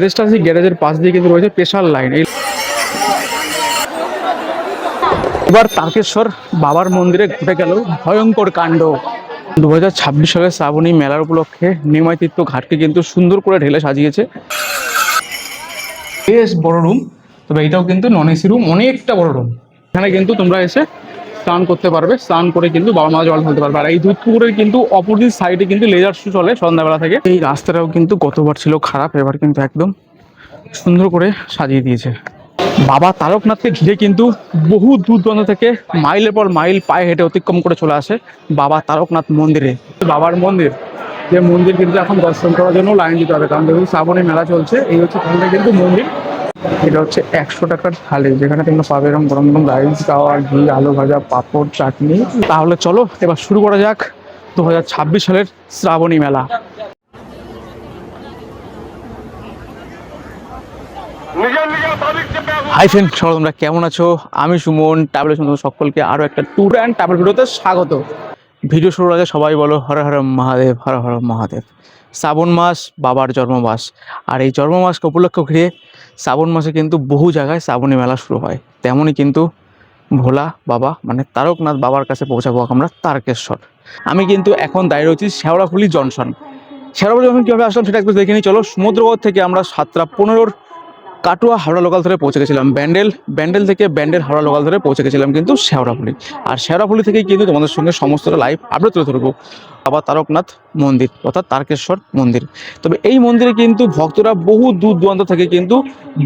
রেজিস্ট্রাসি গ্যারেজের পাশ দিয়ে কিন্তু রয়েছে স্পেশাল লাইন। এবার তারকেশ্বর বাবার মন্দিরে ঘটে গেল ভয়ঙ্কর কাণ্ড। 2026 সালের শ্রাবণী মেলার উপলক্ষে নিমাই তীর্থ ঘাটকে কিন্তু সুন্দর করে ঢেলে সাজিয়েছে। বেশ বড় রুম, তবে এটাও কিন্তু নন এসি রুম, অনেকটা বড় রুম। এখানে কিন্তু তোমরা এসে স্নান করতে পারবে, স্নান করে কিন্তু বাবা মা জল ফেলতে পারবে। আর এই দুধ পুকুরের কিন্তু অপোজিট সাইডে কিন্তু লেজার শো চলে সন্ধ্যাবেলা থেকে। এই রাস্তাটাও কিন্তু গতবার ছিল খারাপ, এবার কিন্তু একদম সুন্দর করে সাজিয়ে দিয়েছে। বাবা তারকনাথকে ঘিরে কিন্তু বহু দূর দূরান্ত থেকে মাইলের পর মাইল পায়ে হেঁটে অতিক্রম করে চলে আসে বাবা তারকনাথ মন্দিরে। বাবার মন্দির, যে মন্দির কিন্তু এখন দর্শন করার জন্য লাইন দিতে হবে, কারণ দেখুন শ্রাবণী মেলা চলছে। এই হচ্ছে ওখানটা কিন্তু মন্দির। এটা হচ্ছে 100 টাকার থালি, যেখানে তোমরা পাবে এরকম গরম গরম রাইস, খাওয়া, ঘি, আলু ভাজা, পাঁপড়, চাটনি। তাহলে চলো এবার শুরু করা যাক 2026 সালের শ্রাবণী মেলা। হাই ফ্রেন্ড, সবাই তোমরা কেমন আছো? আমি সুমন, ট্রাভেল সুন্দর সকলকে আরও একটা ট্যুর অ্যান্ড ট্রাভেল ভিডিওতে স্বাগত। ভিডিও শুরুর আগে সবাই বলো হর হর মহাদেব, হর হর মহাদেব। শ্রাবণ মাস বাবার জন্মমাস, আর এই জন্মমাসকে উপলক্ষ ঘিরে শ্রাবণ মাসে কিন্তু বহু জায়গায় শ্রাবণী মেলা শুরু হয়। তেমনই কিন্তু ভোলা বাবা মানে তারকনাথ বাবার কাছে পৌঁছাবো আমরা তারকেশ্বর। আমি কিন্তু এখন দাঁড়িয়ে রয়েছি শেওড়াফুলি জংশন। শেওড়াফুলি জংশন কীভাবে আসলাম সেটা একটু দেখে নিই চলো। সমুদ্রপথ থেকে আমরা 7:15 কাটুয়া হাওড়া লোকাল ধরে পৌঁছে গেছিলাম ব্যান্ডেল, ব্যান্ডেল থেকে ব্যান্ডেল হাওড়া লোকাল ধরে পৌঁছে গেছিলাম কিন্তু শেওড়াফুলি। আর শেওড়াফুলি থেকেই কিন্তু তোমাদের সঙ্গে সমস্তটা লাইভ আপডেট তুলে ধরবো বাবা তারকনাথ মন্দির অর্থাৎ তারকেশ্বর মন্দির। তবে এই মন্দিরে কিন্তু ভক্তরা বহু দূর দূরান্ত থেকে কিন্তু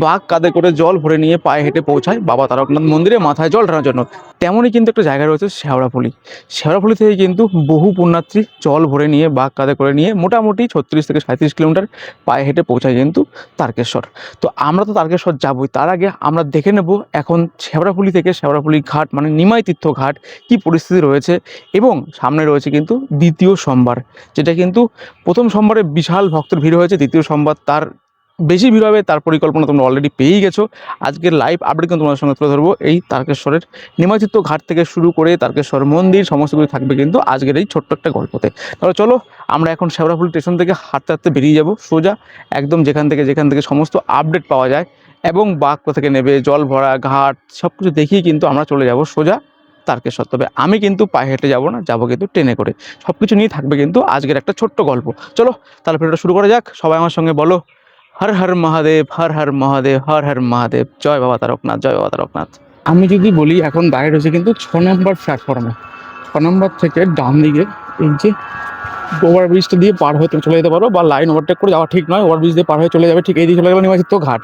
বাঘ কাঁধে করে জল ভরে নিয়ে পায়ে হেঁটে পৌঁছায় বাবা তারকনাথ মন্দিরে মাথায় জল ঢালার জন্য। তেমনই কিন্তু একটা জায়গা রয়েছে শেওড়াফুলি। শেওড়াফুলি থেকে কিন্তু বহু পুণ্যার্থী জল ভরে নিয়ে বাঘ কাঁধে করে নিয়ে মোটামুটি 36 থেকে 37 কিলোমিটার পায়ে হেঁটে পৌঁছায় কিন্তু তারকেশ্বর। তো আমরা তো তারকেশ্বর যাবই, তার আগে আমরা দেখে নেব এখন শেওড়াফুলি থেকে শেওড়াফুলি ঘাট মানে নিমাই তীর্থ ঘাট কী পরিস্থিতি রয়েছে। এবং সামনে রয়েছে কিন্তু দ্বিতীয় সোমবার, যেটা কিন্তু প্রথম সোমবারে বিশাল ভক্তের ভিড় হয়েছে, দ্বিতীয় সোমবার তার বেশি ভিড় হবে, তার পরিকল্পনা তোমরা অলরেডি পেয়েই গেছো। আজকের লাইভ আপডেট কিন্তু তোমাদের সঙ্গে তুলে ধরবো এই তারকেশ্বরের নিমাই তীর্থ ঘাট থেকে শুরু করে তারকেশ্বর মন্দির সমস্ত কিছু থাকবে কিন্তু আজকের এই ছোট্ট একটা গল্পতে। তাহলে চলো আমরা এখন শেওড়াফুলি স্টেশন থেকে হাঁটতে হাঁটতে বেরিয়ে যাব সোজা একদম যেখান থেকে সমস্ত আপডেট পাওয়া যায় এবং বাঘ কোথা থেকে নেবে, জল ভরা ঘাট সব কিছু দেখিয়ে কিন্তু আমরা চলে যাব সোজা তারকেশ্বর। তবে আমি কিন্তু পায়ে হেঁটে যাবো না, যাবো কিন্তু ট্রেনে করে। সব কিছু নিয়ে থাকবে কিন্তু আজকের একটা ছোট্ট গল্প। চলো তাহলে ভিডিওটা শুরু করা যাক। সবাই আমার সঙ্গে বলো হর হর মহাদেব, হর হর মহাদেব, হর হর মহাদেব, জয় বাবা তারকনাথ, জয় বাবা তারকনাথ। আমি যদি বলি এখন দাঁড়িয়ে রয়েছে কিন্তু 6 নম্বর প্ল্যাটফর্মে। 6 নম্বর থেকে ডান দিকে এই যে ওভারব্রিজটা দিয়ে পার হয়ে তুমি চলে যেতে পারো, বা লাইন ওভারটেক করে যাওয়া ঠিক নয়, ওভারব্রিজ দিয়ে পার হয়ে চলে যাবে। ঠিক এই দিকে চলে গেলে নিমাই তীর্থ ঘাট।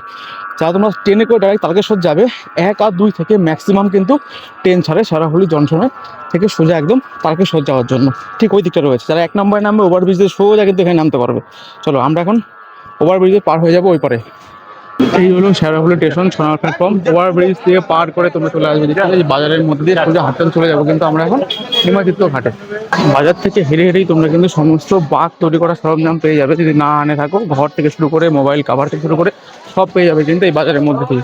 যা তোমরা ট্রেনে করে ডাইরেক্ট তারকেশ্বর যাবে 1 আর 2 থেকে ম্যাক্সিমাম কিন্তু ট্রেন ছাড়ে শেওড়াফুলি জংশনে থেকে সোজা একদম তারকেশ্বর যাওয়ার জন্য। ঠিক ওই দিকটা রয়েছে, যারা 1 নম্বরে নামবে ওভারব্রিজ দিয়ে সোজা কিন্তু এখানে নামতে পারবে। চলো আমরা এখন ওভারব্রিজে পার হয়ে যাবো ওই পারে। এই হলো শেওড়াফুলি স্টেশন, 6 নম্বর প্ল্যাটফর্ম। ওভারব্রিজ দিয়ে পার করে তোমরা চলে আসবে যেটা এই বাজারের মধ্যে দিয়ে সোজা হাঁটতে চলে যাবো কিন্তু আমরা এখন নিমাই তীর্থ ঘাটে। বাজার থেকে হেঁটে হেঁটেই তোমরা কিন্তু সমস্ত বাঘ তৈরি করা সরঞ্জাম পেয়ে যাবে, যদি না আনে থাকো। ঘর থেকে শুরু করে মোবাইল কাভার থেকে শুরু করে সব পেয়ে যাবে কিন্তু এই বাজারের মধ্যে দিয়ে।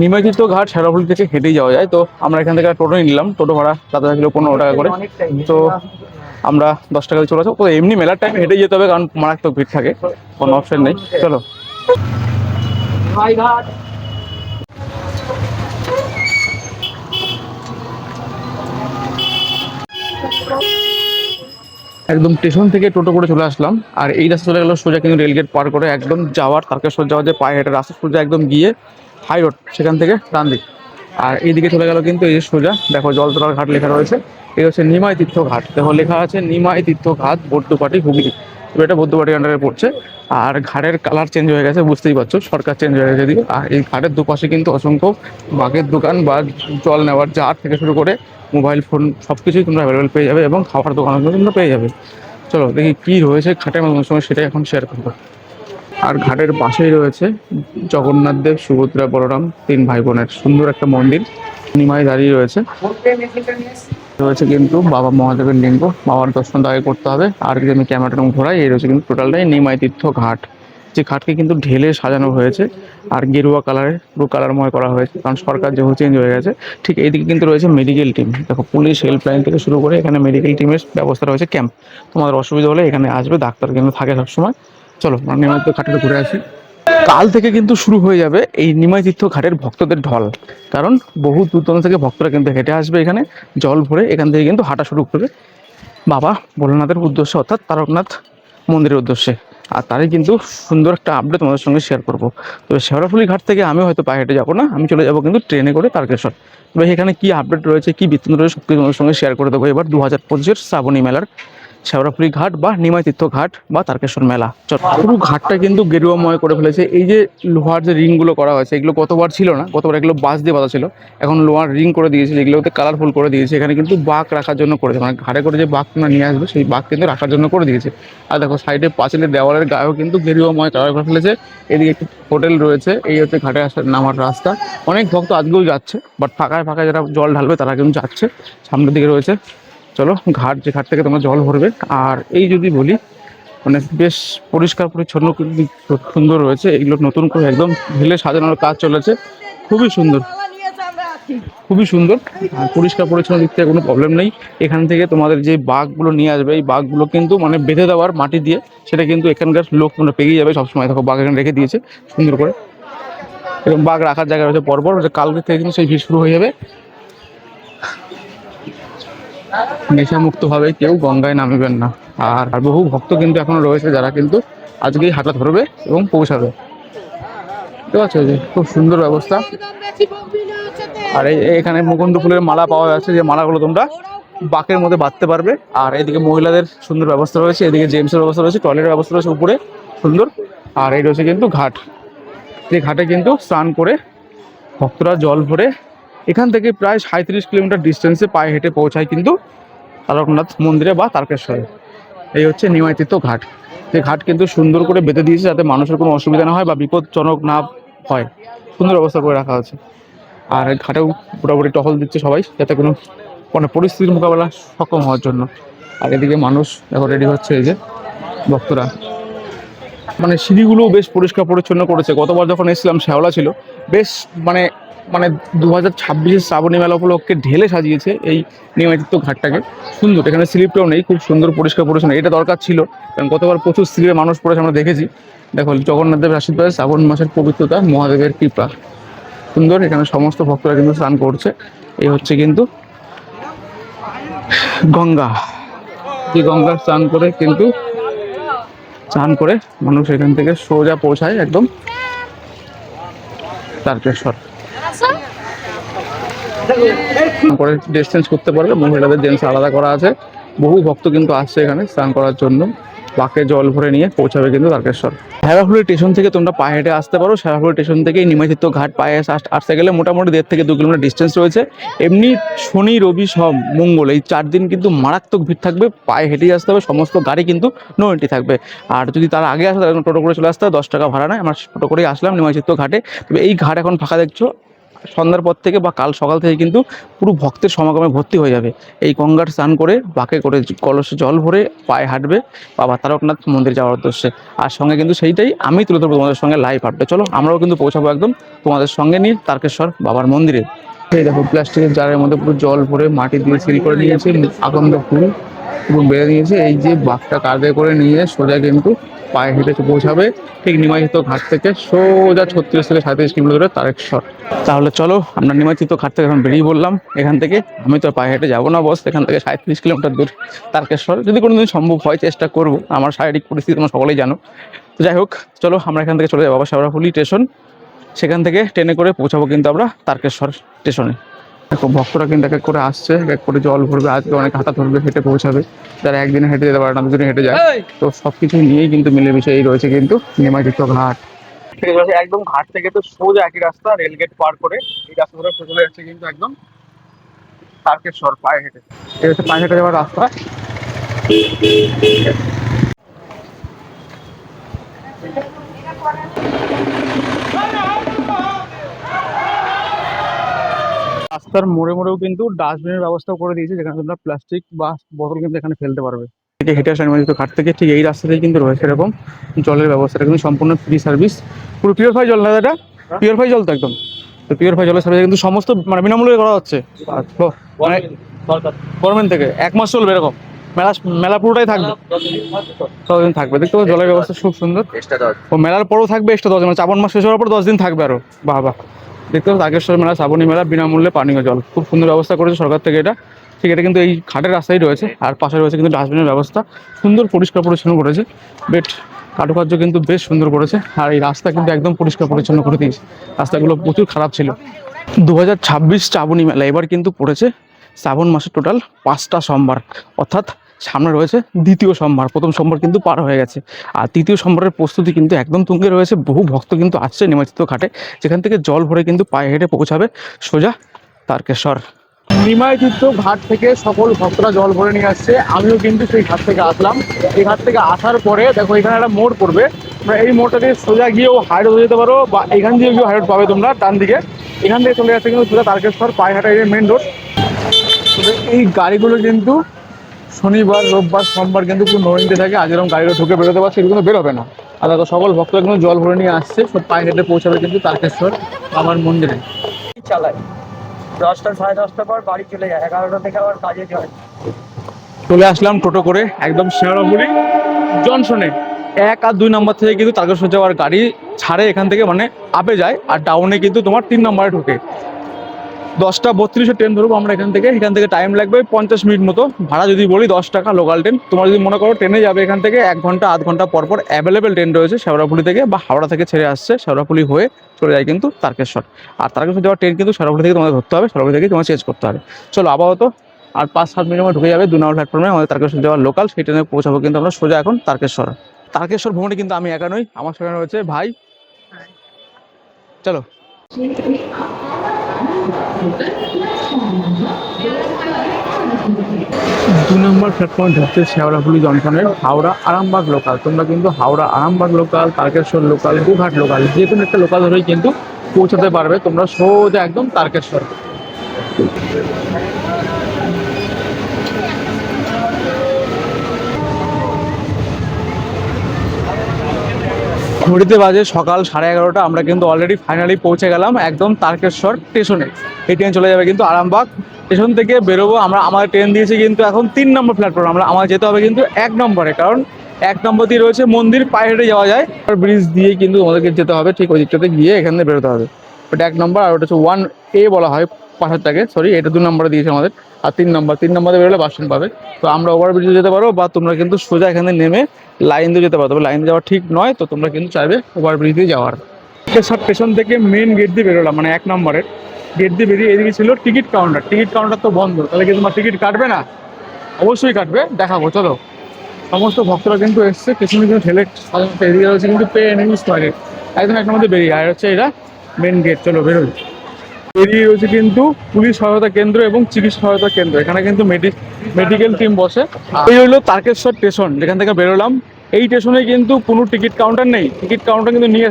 নিমাই তীর্থ ঘাট শেওড়াফুলি থেকে হেঁটেই যাওয়া যায়। তো আমরা এখান থেকে টোটো নিলাম, টোটো ভাড়া দাদা ছিল 15 টাকা করে। তো আমরা 10 টাকা দিয়ে চলে আসবো। তো এমনি মেলার টাইমে হেঁটে যেতে হবে, কারণ মারাত্মক ভিড় থাকে, কোনো অপশন নেই। চলো একদম স্টেশন থেকে টোটো করে চলে আসলাম। আর এই রাস্তা চলে গেল সোজা কিন্তু রেলগেট পার করে একদম যাওয়ার তারকেশ্বর যাওয়ার যে পায়ে হেঁটে রাস্তা সোজা একদম গিয়ে হাই রোড, সেখান থেকে ডান দিক। আর এইদিকে চলে গেল কিন্তু এই যে সোজা দেখো জলতলার ঘাট লেখা রয়েছে, এই হচ্ছে নিমাই তীর্থ ঘাট। দেখো লেখা আছে নিমাই তীর্থ ঘাট বৌদ্ধপাটি হুগলি। তো এটা বৌদ্ধপাটি আন্ডারে পড়ছে। আর ঘাটের কালার চেঞ্জ হয়ে গেছে, বুঝতেই পারছো, সরকার চেঞ্জ হয়ে গেছে এদিকে। আর এই ঘাটের দুপাশে কিন্তু অসংখ্য বাঘের দোকান বা জল নেওয়ার জার থেকে শুরু করে মোবাইল ফোন সব কিছুই তোমরা অ্যাভেলেবেল পেয়ে যাবে এবং খাবার দোকানগুলো তোমরা পেয়ে যাবে। চলো দেখি কী রয়েছে ঘাটের মাধ্যমে সময় সেটাই এখন শেয়ার করবো। আর ঘাটের পাশেই রয়েছে জগন্নাথ দেব, সুভদ্রা, বলরাম 3 ভাই বোনের সুন্দর একটা মন্দির নিমাই দাঁড়িয়ে রয়েছে। রয়েছে কিন্তু বাবা মহাদেবের লিঙ্গ, বাবার দর্শন আগে করতে হবে। আর যদি আমি ক্যামেরাটা ঘোরাই, এই রয়েছে কিন্তু টোটালটাই নিমাই তীর্থ ঘাট, যে ঘাটকে কিন্তু ঢেলে সাজানো হয়েছে আর গেরুয়া কালারে পুরো কালারময় করা হয়েছে, কারণ সরকার যেহেতু চেঞ্জ হয়ে গেছে। ঠিক এইদিকে কিন্তু রয়েছে মেডিকেল টিম, দেখো পুলিশ হেল্পলাইন থেকে শুরু করে এখানে মেডিকেল টিমের ব্যবস্থা রয়েছে। ক্যাম্প, তোমাদের অসুবিধা হলে এখানে আসবে, ডাক্তার কিন্তু থাকে সবসময়। চলো আমরা নিমাই তীর্থ ঘাটে ঘুরে আসি। কাল থেকে কিন্তু শুরু হয়ে যাবে এই নিমাই তীর্থ ঘাটের ভক্তদের ঢল। কারণ বহু দূর দূরান্ত থেকে ভক্তরা কিন্তু হেঁটে আসবে এখানে জল ভরে, এখান থেকে কিন্তু হাঁটা শুরু করবে বাবা ভোলানাথের উদ্দেশ্যে, অর্থাৎ তারকনাথ মন্দিরের উদ্দেশ্যে। আর তারই কিন্তু সুন্দর একটা আপডেট তোমাদের সঙ্গে শেয়ার করবো। তবে শেওড়াফুলি ঘাট থেকে আমি হয়তো পায়ে হেঁটে যাবো না, আমি চলে যাবো কিন্তু ট্রেনে করে তারকেশ্বর। তবে এখানে কী আপডেট রয়েছে, কী বৃত্তান্ত রয়েছে, সব কিছু তোমাদের সঙ্গে শেয়ার করে দেবো এবার 2025-এর শ্রাবণী মেলার শেওড়াফুলি ঘাট বা নিমাই তীর্থ ঘাট বা তারকেশ্বর মেলা। পুরো ঘাটটা কিন্তু গেরুয়াময় করে ফেলেছে। এই যে লোহার যে রিংগুলো করা হয়েছে, এগুলো গতবার ছিল না, গতবার এগুলো বাঁশ দিয়ে বাঁধা ছিল, এখন লোহার রিং করে দিয়েছে, যেগুলোতে কালারফুল করে দিয়েছে। এখানে কিন্তু বাঘ রাখার জন্য করেছে, মানে ঘাটে করে যে বাঘ তোমরা নিয়ে আসবে সেই বাঘ কিন্তু রাখার জন্য করে দিয়েছে। আর দেখো সাইডে পাঁচিলের দেওয়ালের গায়েও কিন্তু গেরুয়াময় কালার করে ফেলেছে। এদিকে একটি হোটেল রয়েছে, এই হচ্ছে ঘাটে আসার নামার রাস্তা। অনেক ভক্ত আজকেও যাচ্ছে, বাট ফাঁকায় ফাঁকায় যারা জল ঢালবে তারা কিন্তু যাচ্ছে। সামনের দিকে রয়েছে, চলো ঘাট, যে ঘাট থেকে তোমরা জল ভরবে। আর এই যদি বলি, মানে বেশ পরিষ্কার পরিচ্ছন্ন কিন্তু সুন্দর রয়েছে। এগুলো নতুন করে একদম ঢেলে সাজানোর কাজ চলেছে, খুবই সুন্দর, খুবই সুন্দর। আর পরিষ্কার পরিচ্ছন্ন দিক থেকে কোনো প্রবলেম নেই। এখান থেকে তোমাদের যে বাঘগুলো নিয়ে আসবে, এই বাঘগুলো কিন্তু মানে বেঁধে দেওয়ার মাটি দিয়ে, সেটা কিন্তু এখানকার লোক মানে পেরিয়ে যাবে সবসময়। দেখো বাঘ এখানে রেখে দিয়েছে সুন্দর করে, এবং বাঘ রাখার জায়গা রয়েছে পরপর। কালকে থেকে কিন্তু সেই ভিড় শুরু হয়ে যাবে। নেশামুক্তভাবে কেউ গঙ্গায় নামবেন না। আর বহু ভক্ত কিন্তু এখনো রয়েছে যারা কিন্তু আজকেই হাঁটা ধরবে এবং পৌঁছাবে। ঠিক আছে, যে খুব সুন্দর ব্যবস্থা। আর এখানে মুকুন্দ ফুলের মালা পাওয়া যাচ্ছে, যে মালাগুলো তোমরা বাঁকের মধ্যে বাঁধতে পারবে। আর এদিকে মহিলাদের সুন্দর ব্যবস্থা রয়েছে, এদিকে জেন্টসের ব্যবস্থা রয়েছে, টয়লেটের ব্যবস্থা রয়েছে উপরে সুন্দর। আর এই রয়েছে কিন্তু ঘাট, যে ঘাটে কিন্তু স্নান করে ভক্তরা জল ভরে এখান থেকে প্রায় 37 কিলোমিটার ডিস্টেন্সে পায়ে হেঁটে পৌঁছায় কিন্তু তারকনাথ মন্দিরে বা তারকেশ্বরে। এই হচ্ছে নিমাই তীর্থ ঘাট। যে ঘাট কিন্তু সুন্দর করে বেঁধে দিয়েছে যাতে মানুষের কোনো অসুবিধা না হয় বা বিপজ্জনক না হয়, সুন্দর ব্যবস্থা করে রাখা আছে। আর ঘাটেও মোটামুটি টহল দিচ্ছে সবাই, যাতে কোনো মানে পরিস্থিতির মোকাবেলা সক্ষম হওয়ার জন্য। আর এদিকে মানুষ এখন রেডি হচ্ছে, এই যে ভক্তরা। মানে সিঁড়িগুলোও বেশ পরিষ্কার পরিচ্ছন্ন করেছে। গতবার যখন এসেছিলাম শ্যাওলা ছিল, বেশ মানে মানে 2026-এর শ্রাবণী মেলা উপলক্ষে ঢেলে সাজিয়েছে এই নিমাইতীর্থ ঘাটটাকে। সুন্দর, এখানে স্লিপটাও নেই, খুব সুন্দর পরিষ্কার পরিচ্ছন্ন। এটা দরকার ছিল, কারণ গতবার প্রচুর স্লিপে মানুষ পড়েছে আমরা দেখেছি। দেখো জগন্নাথ দেবের আশীর্বাদ, শ্রাবণ মাসের পবিত্রতা, মহাদেবের কৃপা, সুন্দর। এখানে সমস্ত ভক্তরা কিন্তু স্নান করছে। এই হচ্ছে কিন্তু গঙ্গা, যে গঙ্গা স্নান করে কিন্তু মানুষ এখান থেকে সোজা পৌঁছায় একদম তারকেশ্বর। করে ডিস্টেন্স করতে পারবে, মহিলাদের জেন্টস আলাদা করা আছে। বহু ভক্ত কিন্তু আসছে এখানে স্নান করার জন্য, বাঁকে জল ভরে নিয়ে পৌঁছাবে কিন্তু তারকেশ্বর। শেওড়াফুলি স্টেশন থেকে তোমরা পায়ে হেঁটে আসতে পারো। শেওড়াফুলি স্টেশন থেকে নিমাই তীর্থ ঘাট পায়ে আসতে গেলে মোটামুটি 1.5 থেকে 2 কিলোমিটার ডিস্টেন্স রয়েছে। এমনি শনি রবি সব মঙ্গল এই 4 দিন কিন্তু মারাত্মক ভিড় থাকবে, পায়ে হেঁটেই আসতে হবে। সমস্ত গাড়ি কিন্তু নো এন্ট্রি থাকবে। আর যদি তার আগে আসে তাহলে টোটো করে চলে আসতে হবে, 10 টাকা ভাড়া নেয়। আমরা টোটো করেই আসলাম নিমাই তীর্থ ঘাটে। তবে এই ঘাট এখন ফাঁকা দেখছো, সন্ধ্যার পর থেকে বা কাল সকাল থেকে কিন্তু পুরো ভক্তের সমাগমে ভর্তি হয়ে যাবে। এই গঙ্গার স্নান করে বাঁকে করে কলসে জল ভরে পায়ে হাঁটবে বাবা তারকনাথ মন্দির যাওয়ার উদ্দেশ্যে। আর সঙ্গে কিন্তু সেইটাই আমি তুলে ধরবো তোমাদের সঙ্গে লাইভ আপডেট। চলো আমরাও কিন্তু পৌঁছাবো একদম তোমাদের সঙ্গে নিয়ে তারকেশ্বর বাবার মন্দিরে। এই দেখো প্লাস্টিকের জারের মধ্যে পুরো জল ভরে মাটি দিয়ে সিল করে নিয়েছে, আকন্দ ফুল পুরো বেড়ে নিয়েছে। এই যে বাঘটা কাঁধে করে নিয়ে সোজা কিন্তু পায়ে হেঁটে পৌঁছাবে ঠিক নিমাইতীর্থ ঘাট থেকে সোজা 36 থেকে 37 কিলোমিটার তারকেশ্বর। তাহলে চলো আমরা নিমাইতীর্থ ঘাট থেকে এখন বেরিয়ে বললাম। এখান থেকে আমি তো পায়ে হেঁটে যাবো না বস, এখান থেকে 37 কিলোমিটার দূর তারকেশ্বর। যদি কোনোদিন সম্ভব হয় চেষ্টা করবো, আমার শারীরিক পরিস্থিতি তোমরা সকলেই জানো। তো যাই হোক, চলো আমরা এখান থেকে চলে যাবো শেওড়াফুলি স্টেশন, সেখান থেকে ট্রেনে করে পৌঁছাবো কিন্তু আমরা তারকেশ্বর স্টেশনে। দেখো ভক্তরা কিন্তু এক এক করে আসছে, এক এক করে জল ভরবে, আজকে অনেক হাঁটা ধরবে, হেঁটে পৌঁছাবে। যারা একদিনে হেঁটে যেতে পারে না, দুদিনে হেঁটে যায়। তো সবকিছু নিয়েই কিন্তু মিলেমিশে এই রয়েছে কিন্তু নিমাইতীর্থ ঘাট। ঠিক আছে, একদম ঘাট থেকে তো সোজা একই রাস্তা, রেলগেট পার করে এই রাস্তা ধরে চলে যাচ্ছে কিন্তু একদম তারকেশ্বর পায়ে হেঁটে। এই হচ্ছে পায়ে হেঁটে যাওয়ার রাস্তা। রাস্তার মোড়ে মোড়েও কিন্তু ডাস্টবিনের ব্যবস্থা করে দিয়েছে, যেখানে তোমরা প্লাস্টিক বা বোতল কিন্তু এখানে ফেলতে পারবে। হেঁটে আসা নিমাইতীর্থ ঘাট থেকে ঠিক এই রাস্তাতেই কিন্তু রয়েছে এরকম জলের ব্যবস্থাটা, কিন্তু সম্পূর্ণ ফ্রি সার্ভিস। পুরো পিওরফাই জল না এটা, পিওরফাই জল তো একদম। তো পিওরফাই জলের সার্ভিস কিন্তু সমস্ত মানে বিনামূল্যে করা হচ্ছে। মানে গভর্নমেন্ট থেকে 1 মাস চলবে এরকম, মেলা মেলা পুরোটাই থাকবে, ততদিন থাকবে। দেখতে পাচ্ছ জলের ব্যবস্থা খুব সুন্দর। ও মেলার পরেও থাকবে এক্সট্রা 10 দিন, মানে শ্রাবণ মাস শেষ হওয়ার পর 10 দিন থাকবে আরো। বাহ বাহ, দেখতে পাচ্ছ তারকেশ্বর মেলা, শ্রাবণী মেলা, বিনামূল্যে পানীয় জল, খুব সুন্দর ব্যবস্থা করেছে সরকার থেকে এটা। ঠিক, এটা কিন্তু এই ঘাটের রাস্তায় রয়েছে, আর পাশে রয়েছে কিন্তু ডাস্টবিনের ব্যবস্থা, সুন্দর পরিষ্কার পরিচ্ছন্ন করেছে। বেট কারুকার্য কিন্তু বেশ সুন্দর করেছে, আর এই রাস্তা কিন্তু একদম পরিষ্কার পরিচ্ছন্ন করে দিয়েছে, রাস্তাগুলো প্রচুর খারাপ ছিল। 2026 শ্রাবণী মেলা এবার কিন্তু পড়েছে শ্রাবণ মাসের টোটাল 5টা সোমবার, অর্থাৎ সামনে রয়েছে দ্বিতীয় সোমবার, প্রথম সোমবার কিন্তু পার হয়ে গেছে, আর তৃতীয় সোমবারের প্রস্তুতি কিন্তু একদম তুঙ্গে রয়েছে। বহু ভক্ত কিন্তু আসছে নিমজ্জিত ঘাটে, যেখান থেকে জল ভরে কিন্তু পায়ে হেঁটে পৌঁছাবে সোজা তারকেশ্বর। নিমাইতীর্থ ঘাট থেকে সকল ভক্তরা জল ভরে নিয়ে আসছে, আমিও কিন্তু সেই ঘাট থেকে আসলাম। এই ঘাট থেকে আসার পরে দেখো এখানে একটা মোড় পড়বে, তোমরা এই মোড়টা দিয়ে সোজা গিয়েও হাই রোড যেতে পারো, বা এখান দিয়ে গিয়েও হাই রোড পাবে তোমরা ডান দিকে। এখান থেকে চলে যাচ্ছে কিন্তু সোজা তারকেশ্বর, পায়হাটা এই মেন রোড। এই গাড়িগুলো কিন্তু শনিবার, রোববার, সোমবার কিন্তু পুরো নরেন্দ্রে থাকে, আজ এরকম গাড়িগুলো ঢুকে বেরোতে পারছে, এগুলো বেরোবে না। আর দেখো সকল ভক্তরা কিন্তু জল ভরে নিয়ে আসছে, সব পায়ে হেঁটে পৌঁছাবে কিন্তু তারকেশ্বর আমার মন্দিরে। চালায় 10টা 10:30টার পর বাড়ি চলে যায়, 11টা থেকে আবার কাজে যায়। চলে আসলাম টোটো করে একদম শেওড়াফুলি জংশনে। 1 আর 2 নম্বর থেকে কিন্তু তারকেশ্বর যাওয়ার গাড়ি ছাড়ে এখান থেকে, মানে আপে যায়, আর ডাউনে কিন্তু তোমার 3 নম্বরে ঢোকে। 10টা 32-এ ট্রেন ধরবো আমরা এখান থেকে টাইম লাগবে 50 মিনিট মতো। ভাড়া যদি বলি 10 টাকা লোকাল ট্রেন। তোমরা যদি মনে করো ট্রেনে যাবে এখান থেকে 1 ঘন্টা আধ ঘন্টা পর পর অ্যাভেলেবেল ট্রেন রয়েছে শেওড়াফুলি থেকে, বা হাওড়া থেকে ছেড়ে আসছে, শেওড়াফুলি হয়ে চলে যায় কিন্তু তারকেশ্বর। আর তারকেশ্বর যাওয়ার ট্রেন কিন্তু শেওড়াফুলি থেকে তোমাদের ধরতে হবে, শেওড়াফুলি থেকে তোমার চেঞ্জ করতে হবে। চলো আপাতত আর 5-7 মিনিট মধ্যে ঢুকে যাবে 2 নম্বর প্ল্যাটফর্মে আমাদের তারকেশ্বর যাওয়ার লোকাল, সেই ট্রেনে পৌঁছাবো কিন্তু আমরা সোজা এখন তারকেশ্বর। তারকেশ্বর ভ্রমণে কিন্তু আমি একা নই, আমার সঙ্গে রয়েছে ভাই। চলো। 2 নম্বর প্ল্যাটফর্মে ঢুকছে শেওড়াফুলি জংশনের হাওড়া আরামবাগ লোকাল। তোমরা কিন্তু Howrah Arambagh local, Tarakeswar local, Goghat local, যে কোনো একটা লোকাল ধরেই কিন্তু পৌঁছাতে পারবে তোমরা সোজা একদম তারকেশ্বর। ঘড়িতে বাজে সকাল 11:30, আমরা কিন্তু অলরেডি ফাইনালি পৌঁছে গেলাম একদম তারকেশ্বর স্টেশনে। এই ট্রেন চলে যাবে কিন্তু আরামবাগ স্টেশন থেকে বেরোবো আমরা। আমাদের ট্রেন দিয়েছে কিন্তু এখন 3 নম্বর প্ল্যাটফর্ম, আমাদের যেতে হবে কিন্তু 1 নম্বরে, কারণ 1 নম্বর দিয়ে রয়েছে মন্দির, পায়ে হেঁটে যাওয়া যায়, আর ব্রিজ দিয়ে কিন্তু আমাদেরকে যেতে হবে, ঠিক ওই দিকটাতে গিয়ে এখান থেকে বেরোতে হবে। ওটা 1 নম্বর, আর ওটা হচ্ছে 1A বলা হয় পাশেরটাকে, সরি এটা 2 নম্বরে দিয়েছে আমাদের। আর 3 নম্বরে বেরোলে বাস স্ট্যান্ড পাবে। তো আমরা ওভারব্রিজে যেতে পারো, বা তোমরা কিন্তু সোজা এখানে নেমে লাইন দিয়ে যেতে পারো, তবে লাইন দিয়ে যাওয়া ঠিক নয়, তো তোমরা কিন্তু চাইবে ওভারব্রিজ দিয়ে যাওয়ার। স্টেশন থেকে মেন গেট দিয়ে বেরোলাম, মানে 1 নম্বরের গেট দিয়ে বেরিয়ে এদিকে ছিল টিকিট কাউন্টার। টিকিট কাউন্টার তো বন্ধ, তাহলে কি তোমার টিকিট কাটবে না? অবশ্যই কাটবে, দেখাবো চলো। সমস্ত ভক্তরা কিন্তু এসছে, পেছনে কিন্তু ঠেলে সাধারণত এদিকে রয়েছে কিন্তু পে এন্ড ইউজ টয়লেট, একদম 1 নম্বর দিয়ে বেরিয়ে। আর হচ্ছে এটা মেন গেট, চলো বেরোই। বেরিয়ে রয়েছে কিন্তু পুলিশ সহায়তা কেন্দ্র এবং চিকিৎসা সহায়তা কেন্দ্র, এখানে কিন্তু মেডিকেল টিম বসে। এই হলো তারকেশ্বর স্টেশন, যেখান থেকে বেরোলাম। এই স্টেশনে কিন্তু কোনো টিকিট কাউন্টার নেই, টিকিট কাউন্টার কিন্তু নিয়ে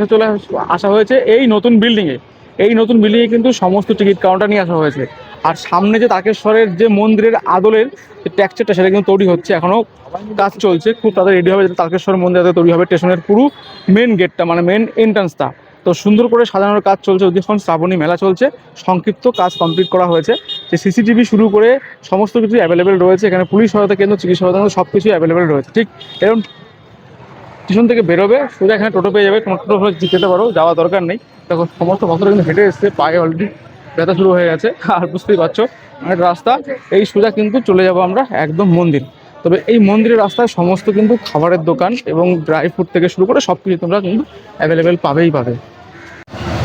আসা হয়েছে এই নতুন বিল্ডিংয়ে। এই নতুন বিল্ডিংয়ে কিন্তু সমস্ত টিকিট কাউন্টার নিয়ে আসা হয়েছে। আর সামনে যে তারকেশ্বরের যে মন্দিরের আদলের যে টেক্সচারটা, সেটা কিন্তু তৈরি হচ্ছে, এখনও কাজ চলছে, খুব তাড়াতাড়ি রেডি হবে, যাতে তারকেশ্বর মন্দির যাতে তৈরি হবে। স্টেশনের পুরো মেন গেটটা, মানে মেন এন্ট্রান্সটা তো সুন্দর করে সাজানোর কাজ চলছে। ওদিকে শ্রাবণী মেলা চলছে, সংক্ষিপ্ত কাজ কমপ্লিট করা হয়েছে। যে সিসিটিভি শুরু করে সমস্ত কিছু অ্যাভেলেবেল রয়েছে এখানে, পুলিশ সহায়তা কেন্দ্র, চিকিৎসা সহায়তা কেন্দ্র, সব কিছুই অ্যাভেলেবেল রয়েছে। ঠিক এরকম স্টেশন থেকে বেরোবে সোজা এখানে টোটো পেয়ে যাবে, তোমার টোটো যেতে পারো, যাওয়া দরকার নেই। দেখো সমস্ত ভক্তরা কিন্তু হেঁটে এসছে, পায়ে অলরেডি ব্যথা শুরু হয়ে গেছে, আর বুঝতেই পারছো অনেক রাস্তা। এই সোজা কিন্তু চলে যাব আমরা একদম মন্দির। তবে এই মন্দিরের রাস্তায় সমস্ত কিন্তু খাবারের দোকান এবং ড্রাই ফ্রুট থেকে শুরু করে সব কিছু তোমরা কিন্তু অ্যাভেলেবেল পাবে।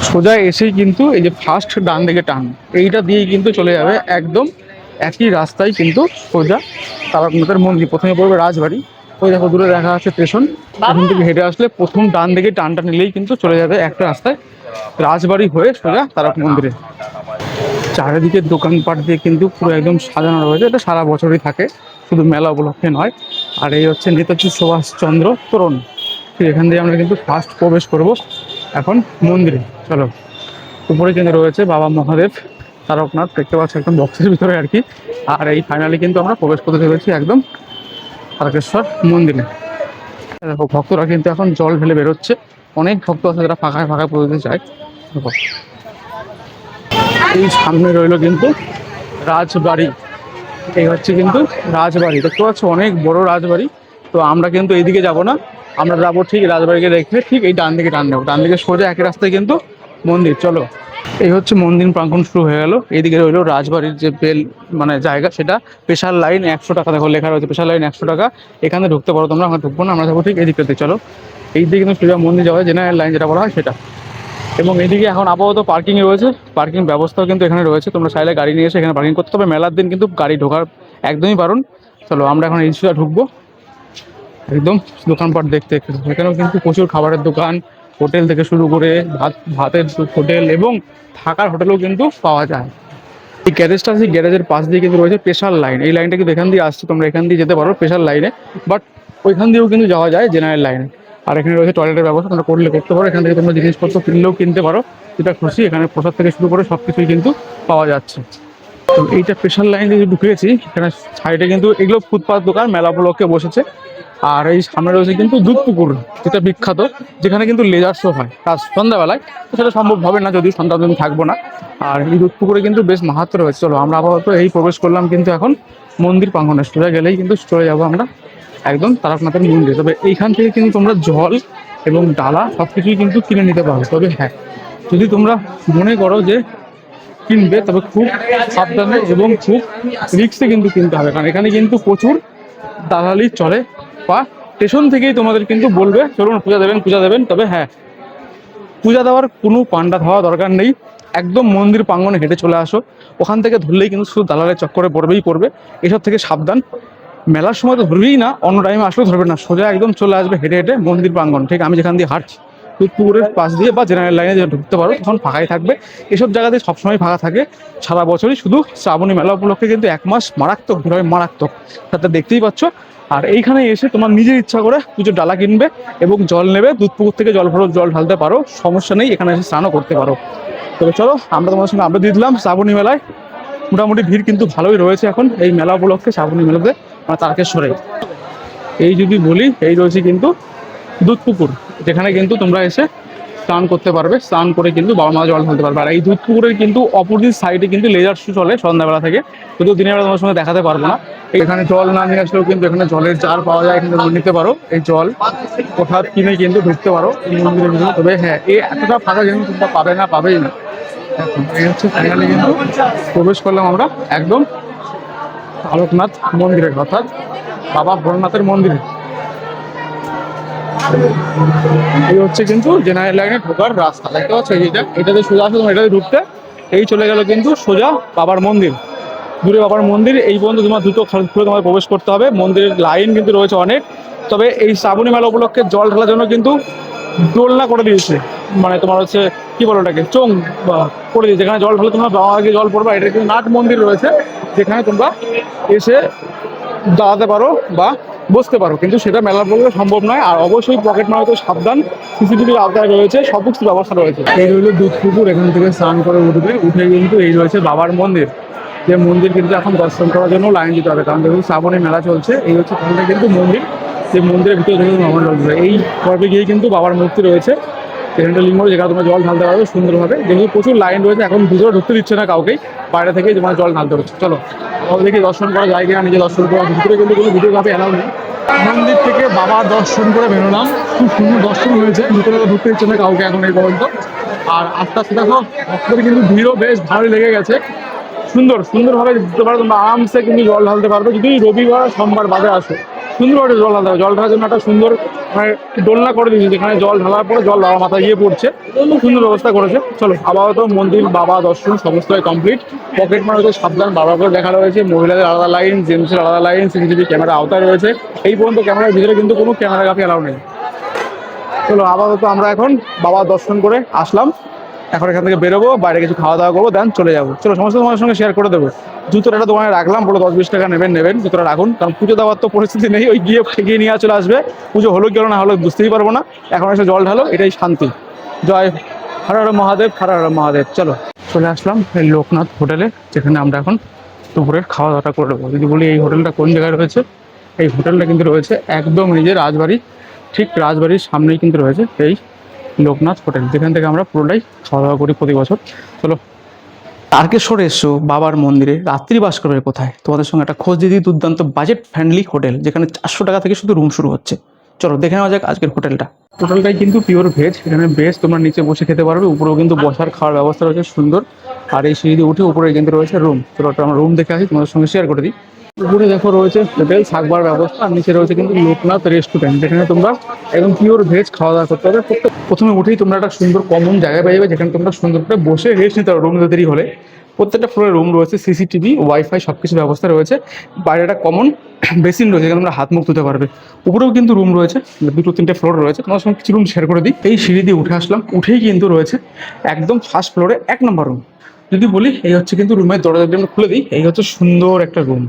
সোজা এসেই কিন্তু এই যে ফার্স্ট ডান দিকে টান, এইটা দিয়েই কিন্তু চলে যাবে একদম একই রাস্তায় কিন্তু সোজা তারকনাথের মন্দির। প্রথমে পড়বে রাজবাড়ি, ওই দেখো দূরে দেখা আছে স্টেশন, ওখান থেকে হেঁটে আসলে প্রথম ডান দিকে টানটা নিলেই কিন্তু চলে যাবে একটা রাস্তায় রাজবাড়ি হয়ে সোজা তারক মন্দিরে। চারিদিকে দোকানপাট দিয়ে কিন্তু পুরো একদম সাজানো রয়েছে, এটা সারা বছরই থাকে, শুধু মেলা উপলক্ষে নয়। আর এই হচ্ছে নেতাজি সুভাষচন্দ্র তোরণ, ঠিক এখান দিয়ে আমরা কিন্তু ফার্স্ট প্রবেশ করব এখন মন্দিরে। চলো, উপরে কিন্তু রয়েছে বাবা মহাদেব তারকনাথ, দেখতে পাচ্ছি একদম বক্সের ভিতরে আর কি। আর এই ফাইনালি কিন্তু আমরা প্রবেশ করতে চলেছি একদম তারকেশ্বর মন্দিরে। দেখো ভক্তরা কিন্তু এখন জল ঢেলে বেরোচ্ছে, অনেক ভক্ত আছে যারা ফাঁকায় ফাঁকায় পড়তে চায়। এই সামনে রইল কিন্তু রাজবাড়ি, এই হচ্ছে কিন্তু রাজবাড়ি, দেখতে পাচ্ছ অনেক বড় রাজবাড়ি। তো আমরা কিন্তু এইদিকে যাব না, আমরা যাবো ঠিক রাজবাড়িকে দেখে ঠিক এই ডান দিকে টান নেবো, ডান দিকে সোজা একই রাস্তায় কিন্তু মন্দির। চলো, এই হচ্ছে মন্দির প্রাঙ্গণ শুরু হয়ে গেল। এইদিকে রইলো রাজবাড়ির যে বেল মানে জায়গা, সেটা স্পেশাল লাইন 100 টাকা, দেখো লেখা রয়েছে স্পেশাল লাইন 100 টাকা। এখানে ঢুকতে পারো তোমরা, আমরা ঢুকবো না, আমরা যাবো ঠিক এদিকটাতে। চলো, এই দিকে কিন্তু সোজা মন্দির যাওয়া হয়, জেনারেল লাইন যেটা বলা হয় সেটা। এবং এদিকে এখন আপাতত পার্কিং রয়েছে, পার্কিং ব্যবস্থাও কিন্তু এখানে রয়েছে, তোমরা চাইলে গাড়ি নিয়ে এসে এখানে পার্কিং করতে হবে। মেলার দিন কিন্তু গাড়ি ঢোকার একদমই বারণ। চলো আমরা এখন এই সোজা ঢুকবো একদম দোকানপাট দেখতে দেখতে। এখানেও কিন্তু প্রচুর খাবারের দোকান, হোটেল থেকে শুরু করে ভাতের হোটেল এবং থাকার হোটেলও কিন্তু পাওয়া যায়। এই গ্যারেজটা আছে, গ্যারেজের পাশ দিয়ে কিন্তু রয়েছে স্পেশাল লাইন। এই লাইনটা কিন্তু এখান দিয়ে আসছে, তোমরা এখান দিয়ে যেতে পারো স্পেশাল লাইনে, বাট ওইখান দিয়েও কিন্তু যাওয়া যায় জেনারেল লাইনে। আর এখানে রয়েছে টয়লেটের ব্যবস্থা, তোমরা করলে করতে পারো। এখান থেকে তোমরা জিনিসপত্র কিনলেও কিনতে পারো, যেটা খুশি। এখানে প্রসাদ থেকে শুরু করে সব কিছুই কিন্তু পাওয়া যাচ্ছে। তো এইটা স্পেশাল লাইন দিয়ে ঢুকেছি, এখানে সাইডে কিন্তু এগুলো ফুটপাত দোকান, মেলা উপলক্ষে বসেছে। আর এই সামনে রয়েছে কিন্তু দুধ পুকুর, যেটা বিখ্যাত, যেখানে কিন্তু লেজার শো হয় রাত সন্ধ্যাবেলায়। তো সেটা সম্ভব হবে না, যদিও সন্ধ্যা পর্যন্ত থাকবো না। আর এই দুধ পুকুরে কিন্তু বেশ মাহাত্ম্য রয়েছে। চলো আমরা আপাতত এই প্রবেশ করলাম কিন্তু এখন মন্দির প্রাঙ্গণে, সোজা গেলেই কিন্তু চলে যাবো আমরা একদম তারকনাথের মন্দির। তবে এইখান থেকে কিন্তু তোমরা জল এবং ডালা সব কিছুই কিন্তু কিনে নিতে পারো। তবে হ্যাঁ, যদি তোমরা মনে করো যে কিনবে, তবে খুব সাবধানে এবং খুব রিস্কে কিন্তু কিনতে হবে, কারণ এখানে কিন্তু প্রচুর দালালি চলে, বা স্টেশন থেকেই তোমাদের কিন্তু বলবে চলুন পূজা দেবেন পূজা দেবেন। তবে হ্যাঁ, পূজা দেওয়ার কোনো পান্ডা হওয়া দরকার নেই, একদম মন্দির প্রাঙ্গণে হেঁটে চলে আসো। ওখান থেকে ধরলেই কিন্তু শুধু দালালের চক্করে পড়বে। এসব থেকে সাবধান। মেলার সময় তো ধরবেই না, অন্য টাইমে আসলেও ধরবে না, সোজা একদম চলে আসবে হেঁটে হেঁটে মন্দির প্রাঙ্গণ। ঠিক আমি যেখান দিয়ে হাঁটছি পুকুরের পাশ দিয়ে বা জেনারেল লাইনে যে ঢুকতে পারো, তখন ফাঁকাই থাকবে। এসব জায়গাতে সবসময় ফাঁকা থাকে সারা বছরই, শুধু শ্রাবণী মেলা উপলক্ষে কিন্তু 1 মাস মারাত্মক ভিড় হয়, মারাত্মক। তাতে দেখতেই পাচ্ছ। আর এইখানে এসে তোমার নিজের ইচ্ছা করে পুজোর ডালা কিনবে এবং জল নেবে, দুধ পুকুর থেকে জল ঢালতে পারো, সমস্যা নেই। এখানে এসে স্নানও করতে পারো। তবে চলো, আমরা তোমাদের সঙ্গে আপডেট দিয়ে দিলাম। শ্রাবণী মেলায় মোটামুটি ভিড় কিন্তু ভালোই রয়েছে এখন এই মেলা উপলক্ষে, শ্রাবণী মেলাতে মানে তারকেশ্বরে। এই যদি বলি, এই রয়েছে কিন্তু দুধ পুকুর, যেখানে কিন্তু তোমরা এসে স্নান করতে পারবে, স্নান করে কিন্তু বাবা মা জল ঢালতে পারবে। আর এই দুধ পুকুরের কিন্তু অপোজিট সাইডে কিন্তু লেজার শো চলে সন্ধ্যাবেলা থেকে, যদিও দিনের বেলা তোমার সঙ্গে দেখাতে পারবো না। এখানে জল না নিয়ে আসলেও কিন্তু এখানে জলের জার পাওয়া যায়, এখানে তোমরা নিতে পারো। এই জল প্রসাদ কিনে কিন্তু ঢুকতে পারো এই মন্দিরের ভিতরে। তবে হ্যাঁ, এই এতটা ফাঁকা কিন্তু তোমরা পাবেই না। এই হচ্ছে ফাইনালি কিন্তু প্রবেশ করলাম আমরা একদম তারকনাথ মন্দিরে, অর্থাৎ বাবা ভোলানাথের মন্দিরে। এই হচ্ছে কিন্তু জেনারেল লাইনে ঢোকার রাস্তা, দেখতে পাচ্ছ এটাতে সোজা আসো, এটাতে ঢুকতে এই চলে গেল কিন্তু সোজা বাবার মন্দির। দূরে বাবার মন্দির, এই পর্যন্ত তোমার দুটো খুলে তোমার প্রবেশ করতে হবে। মন্দিরের লাইন কিন্তু রয়েছে অনেক। তবে এই শ্রাবণী মেলা উপলক্ষে জল ঢালার জন্য কিন্তু দোলনা করে দিয়েছে, মানে তোমার হচ্ছে কি বলো ওটাকে, চোং করে দিয়েছে। যেখানে জল ঢালে তোমার বাবা আগে জল পড়বে। এটা কিন্তু নাট মন্দির রয়েছে, যেখানে তোমরা এসে দাঁড়াতে পারো বা বসতে পারো, কিন্তু সেটা মেলার পক্ষে সম্ভব নয়। আর অবশ্যই পকেট মারা তো সাবধান, সিসিটিভির আওতায় রয়েছে, সব কিছু ব্যবস্থা রয়েছে। এই রইল দুধ পুকুর, এখান থেকে স্নান করে উঠে কিন্তু এই রয়েছে বাবার মন্দির। যে মন্দির কিন্তু এখন দর্শন করার জন্য লাইন দিতে হবে, কারণ দেখুন শ্রাবণী মেলা চলছে। এই হচ্ছে ওখানটা কিন্তু মন্দির, সেই মন্দিরের ভিতরে দেখুন আমার লোক। এই পর্বে গিয়ে কিন্তু বাবার মূর্তি রয়েছে, এখানটা লিঙ্গ, যেখানে তোমরা জল ঢালতে পারবে সুন্দরভাবে। যেহেতু প্রচুর লাইন রয়েছে, এখন ভিতরে ঢুকতে দিচ্ছে না কাউকেই, বাইরে থেকেই তোমার জল ঢালতে হচ্ছে। চলো দেখি দর্শন করা যায় কিনা, নিজে দর্শন করা। ভিতরে কিন্তু কোনো ভিডিওগ্রাফি অ্যালাউ নেই। মন্দির থেকে বাবার দর্শন করে বেরোলাম, খুব সুন্দর দর্শন হয়েছে। ভিতরে ঢুকতে দিচ্ছে না কাউকে এখন এই পর্যন্ত। আর আস্তে আস্তে দেখো ভক্তদের কিন্তু ভিড়ও বেশ ভালোই লেগে গেছে। সুন্দরভাবে দিতে পারো, তোমরা আরামসে কিন্তু জল ঢালতে পারবে, যদি রবিবার সোমবার বাদে আসো। সুন্দরভাবে জল ঢালতে হবে। জল ঢালার জন্য একটা সুন্দর মানে দোলনা করে দিয়েছে, যেখানে জল ঢালার পরে জল বাবার মাথায় গিয়ে পড়ছে, সুন্দর ব্যবস্থা করেছে। চলো আপাতত মন্দির বাবা দর্শন সমস্তই কমপ্লিট। পকেট মার হচ্ছে সাবধান, বাবার করে দেখা রয়েছে, মহিলাদের আলাদা লাইন, জেন্টসের আলাদা লাইন, সিসিটিভি ক্যামেরা আওতায় রয়েছে। এই পর্যন্ত ক্যামেরার ভিতরে কিন্তু কোনো ক্যামেরাগ্রাফি অ্যালাউ নেই। চলো আপাতত আমরা এখন বাবা দর্শন করে আসলাম, এখন এখান থেকে বেরোবো, বাইরে কিছু খাওয়া দাওয়া করবো, দেন চলে যাবো। চলো সমস্ত তোমার সঙ্গে শেয়ার করে দেবো। জুতোর একটা দোকানে রাখলাম, বলো 10-20 টাকা নেবেন, জুতোটা রাখুন, কারণ পুজো দেওয়ার তো পরিস্থিতি নেই। ওই গিয়ে ঠেকিয়ে নিয়ে চলে আসবে, পুজো হলো কি হলো না হলো বুঝতেই পারবো না। এখন এসে জল ঢালো, এটাই শান্তি। জয় হর হর মহাদেব, হর হর মহাদেব। চলো চলে আসলাম এই লোকনাথ হোটেলে, যেখানে আমরা এখন দুপুরের খাওয়া দাওয়াটা করে দেবো। যদি বলি এই হোটেলটা কোন জায়গায় রয়েছে, এই হোটেলটা কিন্তু রয়েছে একদম নিজের রাজবাড়ি, ঠিক রাজবাড়ির সামনেই কিন্তু রয়েছে এই লোকনাথ হোটেল, যেখান থেকে আমরা পুরোটাই খাওয়া দাওয়া করি প্রতি বছর। চলো তারকেশ্বরে এসছো বাবার মন্দিরে, রাত্রি বাস করবে কোথায়? তোমাদের সঙ্গে একটা খোঁজ দিয়ে দিই দুর্দান্ত বাজেট ফ্রেন্ডলি হোটেল, যেখানে 400 টাকা থেকে শুধু রুম শুরু হচ্ছে। চলো দেখে নেওয়া যাক আজকের হোটেলটা। হোটেলটাই কিন্তু পিওর ভেজ, এখানে বেশ তোমরা নিচে বসে খেতে পারবে, উপরেও কিন্তু বসার খাওয়ার ব্যবস্থা রয়েছে সুন্দর। আর এই সিঁড়ি দিয়ে উঠে উপরে কিন্তু রয়েছে রুম। চলো আমরা রুম দেখে আসি, তোমাদের সঙ্গে শেয়ার করে দিই। উপরে দেখো রয়েছে হোটেল থাকবার ব্যবস্থা, আর নিচে রয়েছে কিন্তু লোকনাথ রেস্টুরেন্ট, যেখানে তোমরা একদম পিওর ভেজ খাওয়া দাওয়া করতে পারবে। প্রথমে উঠেই তোমরা একটা সুন্দর কমন জায়গায় পেয়ে যাবে, যেখানে তোমরা সুন্দর করে বসে রেস্ট নিতে পারো রুম দেরি হলে। প্রত্যেকটা ফ্লোরে রুম রয়েছে, সিসিটিভি, ওয়াইফাই সব কিছু ব্যবস্থা রয়েছে। বাইরে একটা কমন বেসিন রয়েছে, যেখানে তোমরা হাত মুখ ধুতে পারবে। উপরেও কিন্তু রুম রয়েছে, 2-3টে ফ্লোর রয়েছে। তোমার সঙ্গে কিছু রুম শেয়ার করে দিই। এই সিঁড়ি দিয়ে উঠে আসলাম, উঠেই কিন্তু রয়েছে একদম ফার্স্ট ফ্লোরে 1 নম্বর রুম। যদি বলি এই হচ্ছে কিন্তু রুমের দরজা দিয়ে আমরা খুলে দিই, এই হচ্ছে সুন্দর একটা রুম,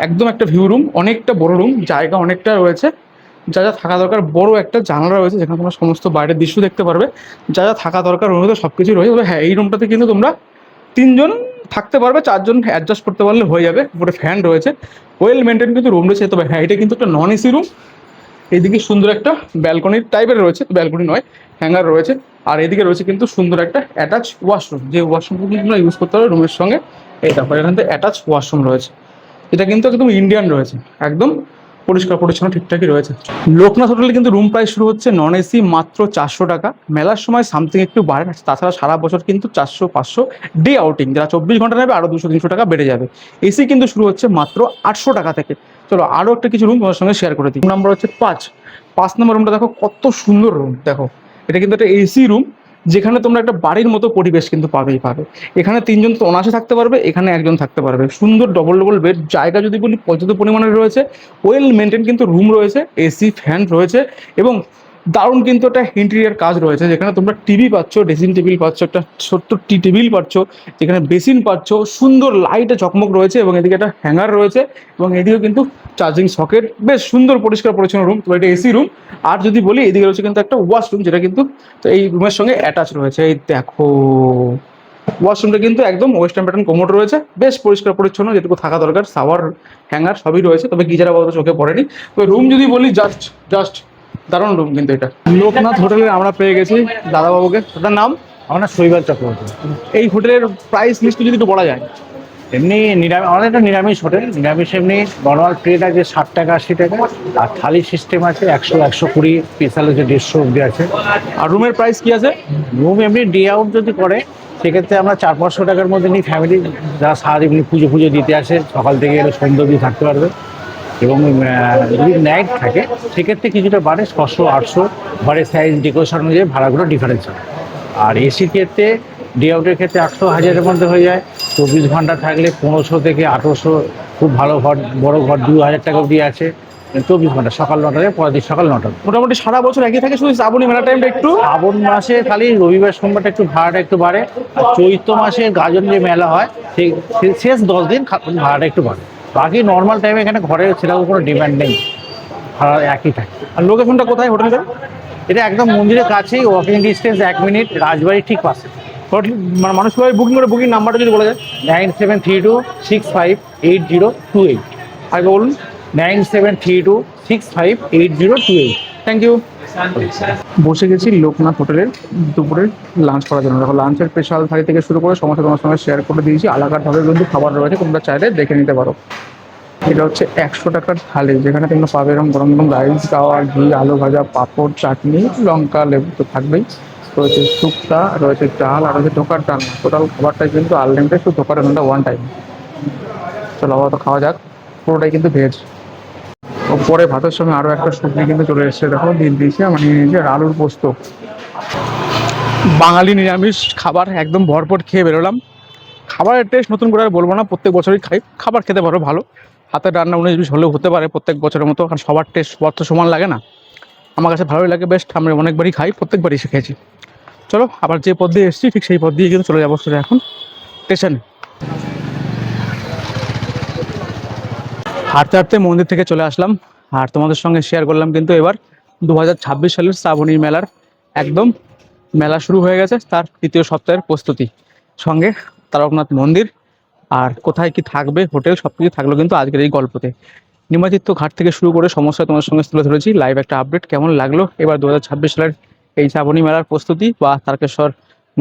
একদম একটা ভিউ রুম, অনেকটা বড় রুম, জায়গা অনেকটা রয়েছে। যা যা থাকা দরকার, বড় একটা জানালা রয়েছে যেখানে তোমরা সমস্ত বাইরের দৃশ্য দেখতে পারবে। যা যা থাকা দরকার রুমে সব কিছুই রয়েছে। তবে হ্যাঁ, এই রুমটাতে কিন্তু তোমরা 3জন থাকতে পারবে, 4জন অ্যাডজাস্ট করতে পারলে হয়ে যাবে। উপরে ফ্যান রয়েছে, ওয়েল মেনটেন কিন্তু রুম রয়েছে। তবে হ্যাঁ, এটা কিন্তু একটা নন এসি রুম। এইদিকে সুন্দর একটা ব্যালকনির টাইপের রয়েছে, ব্যালকনি নয়, হ্যাঙ্গার রয়েছে। আর এদিকে রয়েছে কিন্তু সুন্দর একটা অ্যাটাচ ওয়াশরুম, যে ওয়াশরুমটা কিন্তু তোমরা ইউজ করতে পারবে রুমের সঙ্গে। এই তারপরে এখান থেকে অ্যাটাচ ওয়াশরুম রয়েছে। এটা কিন্তু একদম ইন্ডিয়ান রয়েছে, একদম পরিষ্কার পরিচ্ছন্ন ঠিকঠাকই রয়েছে। লোকনাথ হোটেলে কিন্তু রুম প্রাইস শুরু হচ্ছে নন এসি মাত্র 400 টাকা। মেলার সময় সামথিং একটু বাড়ে, তাছাড়া সারা বছর কিন্তু 400-500। ডে আউটিং যারা 24 ঘন্টা নেবে আরও 200-300 টাকা বেড়ে যাবে। এসি কিন্তু শুরু হচ্ছে মাত্র 800 টাকা থেকে। চলো আরও একটা কিছু রুম তোমার সঙ্গে শেয়ার করে দিই। নাম্বার হচ্ছে 5 নম্বর রুমটা দেখো কত সুন্দর রুম। দেখো এটা কিন্তু একটা এসি রুম, যেখানে তোমরা একটা বাড়ির মতো পরিবেশ কিন্তু পাবে। এখানে 3জন তো অনায়াসে থাকতে পারবে, এখানে 1জন থাকতে পারবে। সুন্দর ডবল ডবল বেড, জায়গা যদি বলি পর্যাপ্ত পরিমাণে রয়েছে। ওয়েল মেনটেন কিন্তু রুম রয়েছে, এসি ফ্যান রয়েছে, এবং দারুণ কিন্তু একটা ইন্টেরিয়ার কাজ রয়েছে, যেখানে তোমরা টিভি পাচ্ছ, ড্রেসিং টেবিল পাচ্ছ, একটা ছোট্ট টেবিল পাচ্ছ, যেখানে বেসিন পাচ্ছ, সুন্দর লাইটে চকমক রয়েছে, এবং এদিকে একটা হ্যাঙ্গার রয়েছে, এবং এদিকেও কিন্তু চার্জিং সকেট। বেশ সুন্দর পরিষ্কার পরিচ্ছন্ন রুম। তো এটা এসি রুম। আর যদি বলি এদিকে রয়েছে কিন্তু একটা ওয়াশরুম, যেটা কিন্তু তো এই রুমের সঙ্গে অ্যাটাচ রয়েছে। এই দেখো ওয়াশরুমটা কিন্তু একদম ওয়েস্টার্ন প্যাটার্ন কোমোড রয়েছে, বেশ পরিষ্কার পরিচ্ছন্ন, যেটুকু থাকা দরকার। শাওয়ার, হ্যাঙ্গার সবই রয়েছে, তবে গিজার আপাতত চোখে পড়েনি। তো রুম যদি বলি জাস্ট দারুণ রুম কিন্তু এটা। লোকনাথ হোটেলে আমরা পেয়ে গেছি দাদাবাবুকে। ওটার নাম? আমার নাম শৈবাল চক্রবর্তী। এই হোটেলের প্রাইস লিস্ট যদি একটু বলা যায়। এমনি নিরামিষ, আমাদের একটা নিরামিষ হোটেল। নিরামিষ এমনি নর্মাল প্লেট আছে 60 টাকা 80 টাকা, আর থালি সিস্টেম আছে 100-120, স্পেশাল হচ্ছে 150 অব্দি আছে। আর রুমের প্রাইস কি আছে? রুম এমনি ডে আউট যদি করে সেক্ষেত্রে আমরা 400-500 টাকার মধ্যে নিই। ফ্যামিলি যারা সারাদিন পুজো দিতে আসে, সকাল থেকে এলে সন্ধ্যা অব্দি থাকতে পারবে। এবং যদি নাইট থাকে সেক্ষেত্রে কিছুটা বাড়ে, 600-800। ঘরের সাইজ ডেকোরেশন অনুযায়ী ভাড়াগুলো ডিফারেন্স হয়। আর এসির ক্ষেত্রে ডে আউটের ক্ষেত্রে 800-1000-এর মধ্যে হয়ে যায়। 24 ঘন্টা থাকলে 1500 থেকে 1800। খুব ভালো ঘর, বড় ঘর 2000 টাকা অব্দি আছে। 24 ঘন্টা, সকাল 9টা থেকে পরের দিন সকাল 9টা। মোটামুটি সারা বছর একই থাকে, শুধু শ্রাবণী মেলা টাইমটা একটু শ্রাবণ মাসে খালি রবিবার সোমবারটা একটু ভাড়াটা একটু বাড়ে। আর চৈত্র মাসে গাজন যে মেলা হয় সেই শেষ 10 দিন ভাড়াটা একটু বাড়ে। বাকি নর্মাল টাইমে এখানে ঘরের সেরকম কোনো ডিমান্ড নেই, ভাড়া একই থাকে। আর লোকেশনটা কোথায় হোটেলটা? এটা একদম মন্দিরের কাছেই, ওয়াকিং ডিস্টেন্স 1 মিনিট, রাজবাড়ির ঠিক পাশে। হোটেল মানে মানুষ সবাই বুকিং করে, বুকিং নাম্বারটা যদি বলা যায়। 9732658028। আগে বলুন। 9732658028। Thank you. বসে গেছি লোকনাথ হোটেলের দুপুরের লাঞ্চ করার জন্য। দেখো লাঞ্চের স্পেশাল থালি থেকে শুরু করে সমস্ত তোমার সঙ্গে শেয়ার করে দিয়েছি। আলাদাভাবে কিন্তু খাবার রয়েছে, তোমরা চাইলে দেখে নিতে পারো। এটা হচ্ছে 100 টাকার থালি, যেখানে তোমরা পাবে এরকম গরম গরম রাইস, খাওয়া, ঘি, আলু ভাজা, পাঁপড়, চাটনি, লঙ্কা, লেবু তো থাকবেই। রয়েছে শুক্তা, রয়েছে ডাল, আর রয়েছে ঢোকার ডাল। টোটাল খাবারটাই কিন্তু আনলিমিটেড, শুধু ঢোকার ডালটা 1 টাইম। চলো আবার তো খাওয়া যাক। পুরোটাই কিন্তু ভেজ। ওপরে ভাতের সঙ্গে আরও একটা সবজি কিন্তু চলে এসেছে। দেখো দিন দিয়েছে, আমার নিয়ে নিয়েছে আলুর পোস্ত। বাঙালি নিরামিষ খাবার একদম ভরপুর খেয়ে বেরোলাম। খাবারের টেস্ট নতুন করে আর বলবো না, প্রত্যেক বছরই খাই। খাবার খেতে পারো ভালো, হাতের রান্না 19-20 হলেও হতে পারে প্রত্যেক বছরের মতো, কারণ সবার টেস্ট সবার তো সমান লাগে না। আমার কাছে ভালোই লাগে, বেস্ট। আমরা অনেকবারই খাই, প্রত্যেকবারই শিখেছি। চলো আবার যে পথ দিয়ে এসেছি ঠিক সেই পথ দিয়ে কিন্তু চলে যাবো সোজা এখন স্টেশনে। হাঁটতে হাঁটতে মন্দির থেকে চলে আসলাম, আর তোমাদের সঙ্গে শেয়ার করলাম কিন্তু এবার 2026 সালের শ্রাবণী মেলার একদম মেলা শুরু হয়ে গেছে, তার 3য় সপ্তাহের প্রস্তুতি। সঙ্গে তারকনাথ মন্দির, আর কোথায় কি থাকবে হোটেল সব কিছু থাকলো কিন্তু আজকের এই গল্পতে। নিমাতীর্থ ঘাট থেকে শুরু করে সমস্যা তোমার সঙ্গে তুলে ধরেছি, লাইভ একটা আপডেট। কেমন লাগলো এবার 2026 সালের এই শ্রাবণী মেলার প্রস্তুতি বা তারকেশ্বর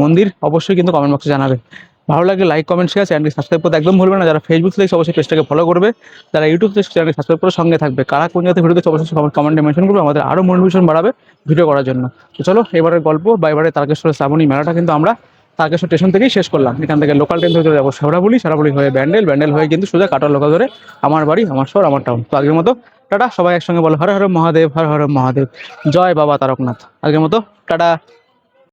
মন্দির অবশ্যই কিন্তু কমেন্ট বক্সে জানাবে। ভালো লাগলে লাইক কমেন্ট শেয়ার, চ্যানেলটি সাবস্ক্রাইব করতে একদম ভুলবে না। যারা ফেসবুক থেকে অবশ্যই পেজটাকে ফলো করবে, যারা ইউটিউব থেকে চ্যানেলটি সাবস্ক্রাইব করে সঙ্গে থাকবে। কারা কোন জায়গাতে ভিডিও দেখছে অবশ্যই কমেন্টে মেনশন করবে, আমাদের আরও মোটিভেশন বাড়াবে ভিডিও করার জন্য। তো চলো এবারের গল্প বা এবারে তারকেশ্বরের শ্রাবণী মেলাটা কিন্তু আমরা তারকেশ্বর স্টেশন থেকেই শেষ করলাম। এখান থেকে লোকাল ট্রেন ধরে চলে যাবো শেওড়াফুলি, শেওড়াফুলি হয়ে ব্যান্ডেল, ব্যান্ডেল হয়ে কিন্তু সোজা কাটোয়া লোকাল ধরে আমার বাড়ি, আমার শহর, আমার টাউন। তো আগের মতো টাটা, সবাই একসঙ্গে বলো হর হর মহাদেব, হর হর মহাদেব, জয় বাবা তারকনাথ। আগের মতো টাটা।